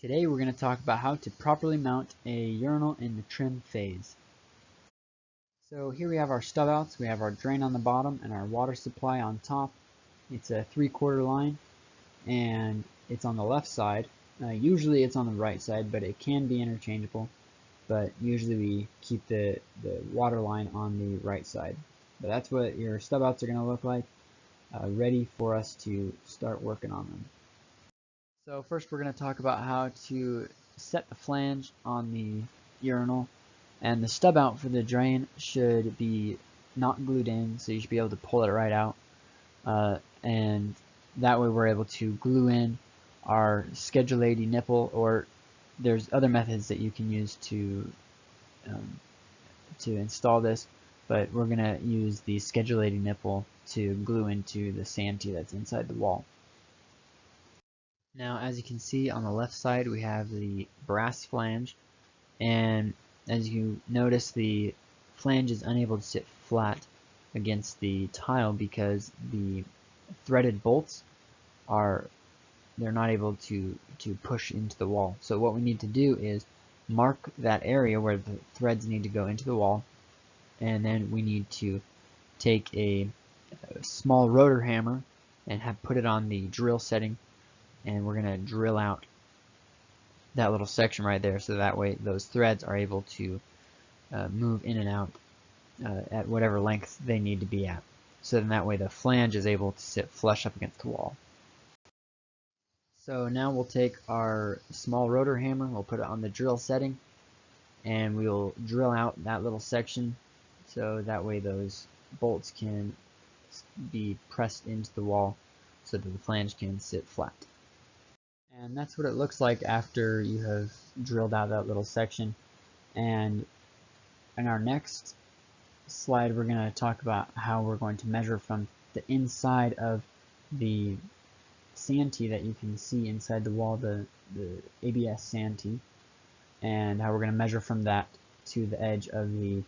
Today we're going to talk about how to properly mount a urinal in the trim phase. So here we have our stub outs, we have our drain on the bottom and our water supply on top. It's a 3/4 line and it's on the left side. Usually it's on the right side, but it can be interchangeable. But usually we keep the water line on the right side. But that's what your stub outs are going to look like, ready for us to start working on them. So first we're going to talk about how to set the flange on the urinal, and the stub out for the drain should be not glued in, so you should be able to pull it right out, and that way we're able to glue in our Schedule 80 nipple, or there's other methods that you can use to install this, but we're going to use the Schedule 80 nipple to glue into the santee that's inside the wall. Now, as you can see on the left side, we have the brass flange, and as you notice, the flange is unable to sit flat against the tile because the threaded bolts they're not able to push into the wall. So what we need to do is mark that area where the threads need to go into the wall, and then we need to take a small rotor hammer and put it on the drill setting, and we're going to drill out that little section right there, so that way those threads are able to move in and out at whatever length they need to be at. So then that way the flange is able to sit flush up against the wall. So now we'll take our small rotor hammer, we'll put it on the drill setting, and we'll drill out that little section so that way those bolts can be pressed into the wall so that the flange can sit flat. And that's what it looks like after you have drilled out that little section. And in our next slide, we're going to talk about how we're going to measure from the inside of the santee that you can see inside the wall, the ABS santee, and how we're going to measure from that to the edge of the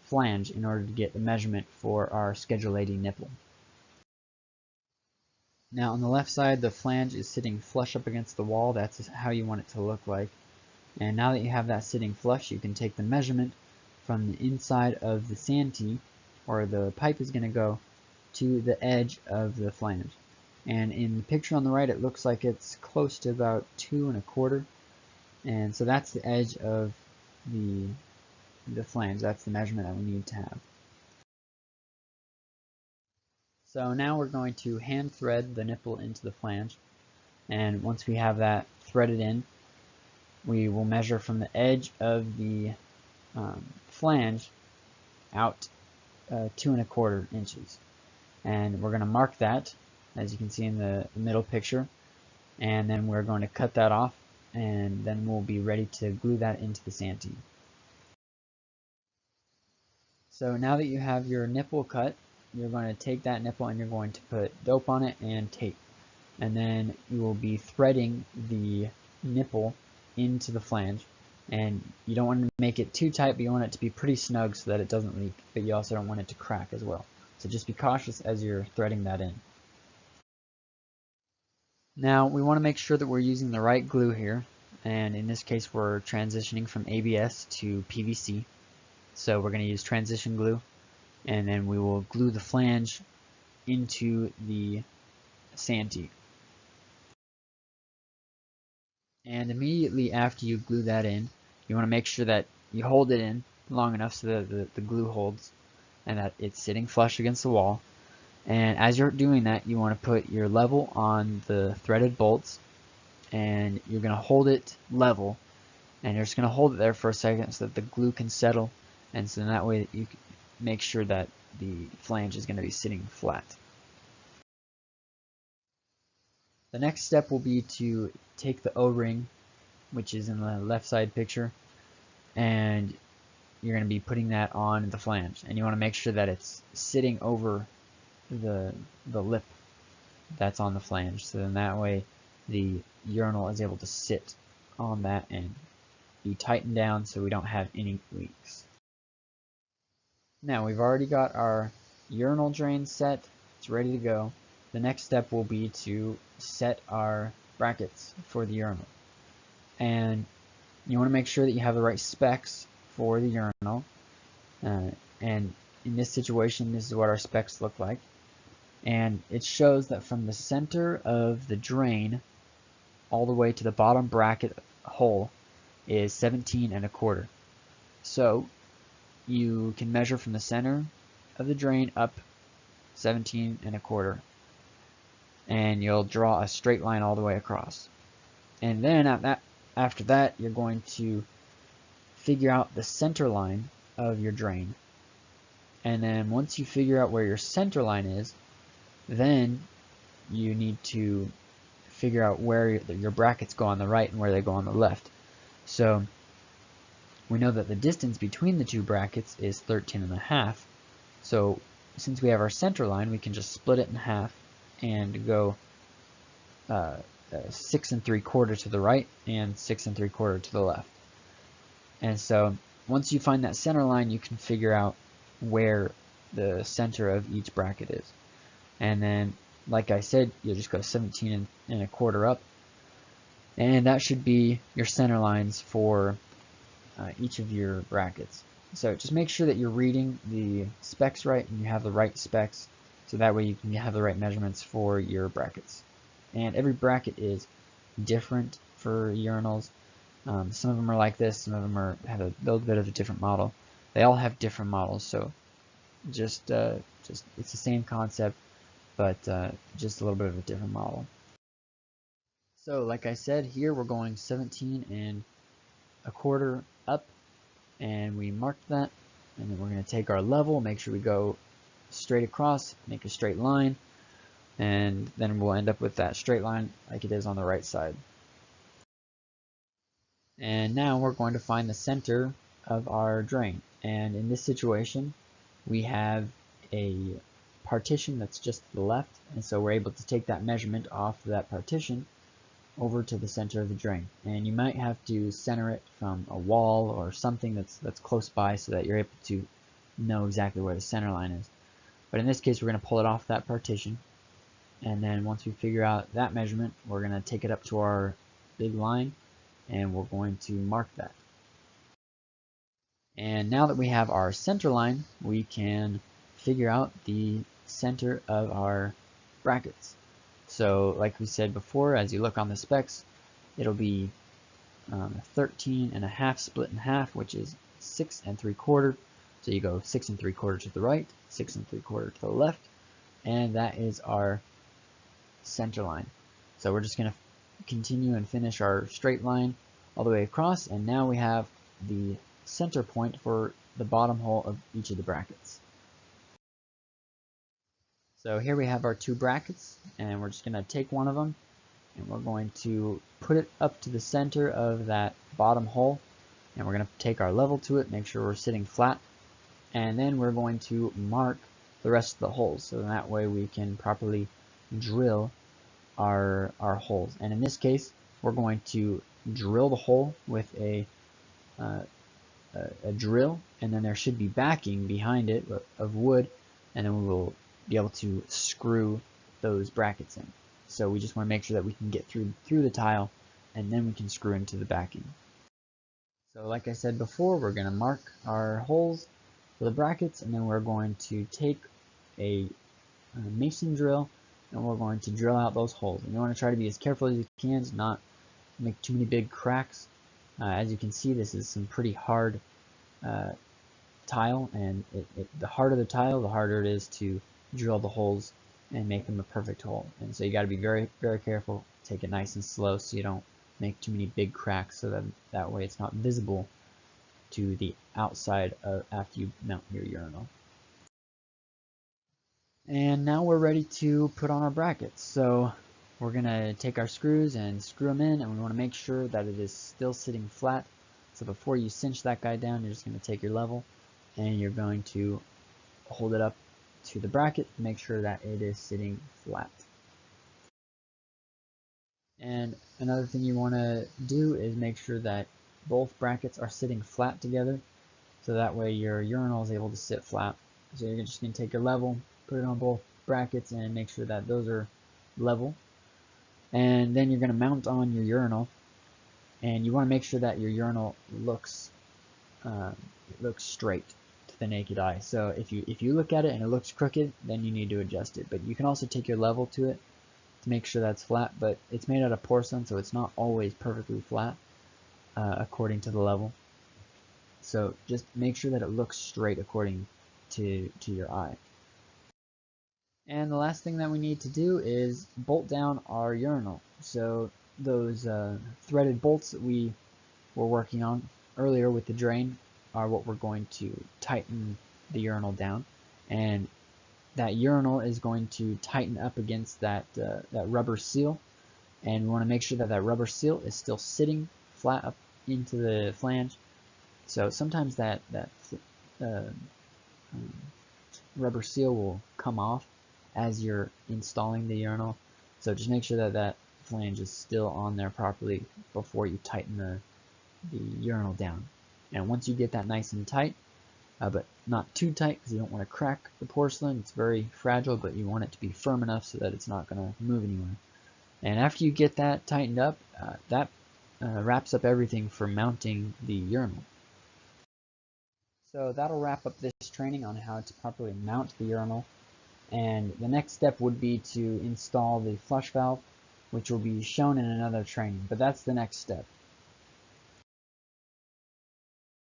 flange in order to get the measurement for our Schedule 80 nipple. Now on the left side, the flange is sitting flush up against the wall. That's how you want it to look like. And now that you have that sitting flush, you can take the measurement from the inside of the santee, or the pipe is going to go, to the edge of the flange. And in the picture on the right, it looks like it's close to about 2 1/4. And so that's the edge of the flange. That's the measurement that we need to have. So now we're going to hand thread the nipple into the flange, and once we have that threaded in, we will measure from the edge of the flange out 2 1/4 inches, and we're going to mark that as you can see in the middle picture, and then we're going to cut that off, and then we'll be ready to glue that into the santee. So now that you have your nipple cut, you're going to take that nipple and you're going to put dope on it and tape, and then you will be threading the nipple into the flange. And you don't want to make it too tight, but you want it to be pretty snug so that it doesn't leak, but you also don't want it to crack as well. So just be cautious as you're threading that in. Now we want to make sure that we're using the right glue here, and in this case we're transitioning from ABS to PVC. So we're going to use transition glue, and then we will glue the flange into the santee. And immediately after you glue that in, you want to make sure that you hold it in long enough so that the glue holds and that it's sitting flush against the wall. And as you're doing that, you want to put your level on the threaded bolts, and you're going to hold it level, and you're just going to hold it there for a second so that the glue can settle, and so that way you can make sure that the flange is going to be sitting flat. The next step will be to take the O-ring, which is in the left side picture, and you're going to be putting that on the flange, and you want to make sure that it's sitting over the lip that's on the flange, so then that way the urinal is able to sit on that and be tightened down so we don't have any leaks. Now we've already got our urinal drain set, it's ready to go. The next step will be to set our brackets for the urinal. and you want to make sure that you have the right specs for the urinal. And in this situation, this is what our specs look like. And it shows that from the center of the drain all the way to the bottom bracket hole is 17 1/4. So you can measure from the center of the drain up 17 1/4, and you'll draw a straight line all the way across. And then after that, you're going to figure out the center line of your drain. And then once you figure out where your center line is, then you need to figure out where your brackets go on the right and where they go on the left. So we know that the distance between the two brackets is 13.5. So since we have our center line, we can just split it in half and go 6 3/4 to the right and 6 3/4 to the left. And so once you find that center line, you can figure out where the center of each bracket is. And then, like I said, you'll just go 17 1/4 up, and that should be your center lines for each of your brackets. So just make sure that you're reading the specs right and you have the right specs, so that way you can have the right measurements for your brackets. And every bracket is different for urinals. Some of them are like this, some of them have a little bit of a different model. They all have different models, so just it's the same concept, but just a little bit of a different model. So like I said, here we're going 17 1/4 up, and we marked that, and then we're going to take our level, make sure we go straight across, make a straight line, and then we'll end up with that straight line like it is on the right side. And now we're going to find the center of our drain, and in this situation we have a partition that's just to the left, and so we're able to take that measurement off of that partition over to the center of the drain. And you might have to center it from a wall or something that's close by so that you're able to know exactly where the center line is. But in this case, we're going to pull it off that partition, and then once we figure out that measurement, we're going to take it up to our big line and we're going to mark that. And now that we have our center line, we can figure out the center of our brackets. So like we said before, as you look on the specs, it'll be 13.5 split in half, which is 6 3/4. So you go 6 3/4 to the right, 6 3/4 to the left, and that is our center line. So we're just going to continue and finish our straight line all the way across, and now we have the center point for the bottom hole of each of the brackets. So here we have our two brackets, and we're just going to take one of them and we're going to put it up to the center of that bottom hole, and we're going to take our level to it, make sure we're sitting flat, and then we're going to mark the rest of the holes so that way we can properly drill our holes. And in this case, we're going to drill the hole with a drill, and then there should be backing behind it of wood, and then we will be able to screw those brackets in. So we just want to make sure that we can get through the tile, and then we can screw into the backing. So like I said before, we're going to mark our holes for the brackets, and then we're going to take a mason drill and we're going to drill out those holes. And you want to try to be as careful as you can to not make too many big cracks. As you can see, this is some pretty hard tile, and the harder the tile, the harder it is to drill the holes and make them a perfect hole. And so you got to be very, very careful. Take it nice and slow so you don't make too many big cracks, so that way it's not visible to the outside after you mount your urinal. And now we're ready to put on our brackets. So we're going to take our screws and screw them in, and we want to make sure that it is still sitting flat. So before you cinch that guy down, you're just going to take your level and you're going to hold it up to the bracket to make sure that it is sitting flat. And another thing you want to do is make sure that both brackets are sitting flat together, so that way your urinal is able to sit flat. So you're just going to take your level, put it on both brackets, and make sure that those are level. And then you're going to mount on your urinal. And you want to make sure that your urinal looks straight to the naked eye. So if you look at it and it looks crooked, then you need to adjust it. But you can also take your level to it to make sure that's flat. But it's made out of porcelain, so it's not always perfectly flat according to the level. So just make sure that it looks straight according to your eye. And the last thing that we need to do is bolt down our urinal. So those threaded bolts that we were working on earlier with the drain are what we're going to tighten the urinal down. And that urinal is going to tighten up against that rubber seal. And we want to make sure that that rubber seal is still sitting flat up into the flange. So sometimes that rubber seal will come off as you're installing the urinal. So just make sure that that flange is still on there properly before you tighten the urinal down. And once you get that nice and tight, but not too tight because you don't want to crack the porcelain. It's very fragile, but you want it to be firm enough so that it's not going to move anywhere. And after you get that tightened up, that wraps up everything for mounting the urinal. So that'll wrap up this training on how to properly mount the urinal. And the next step would be to install the flush valve, which will be shown in another training, but that's the next step.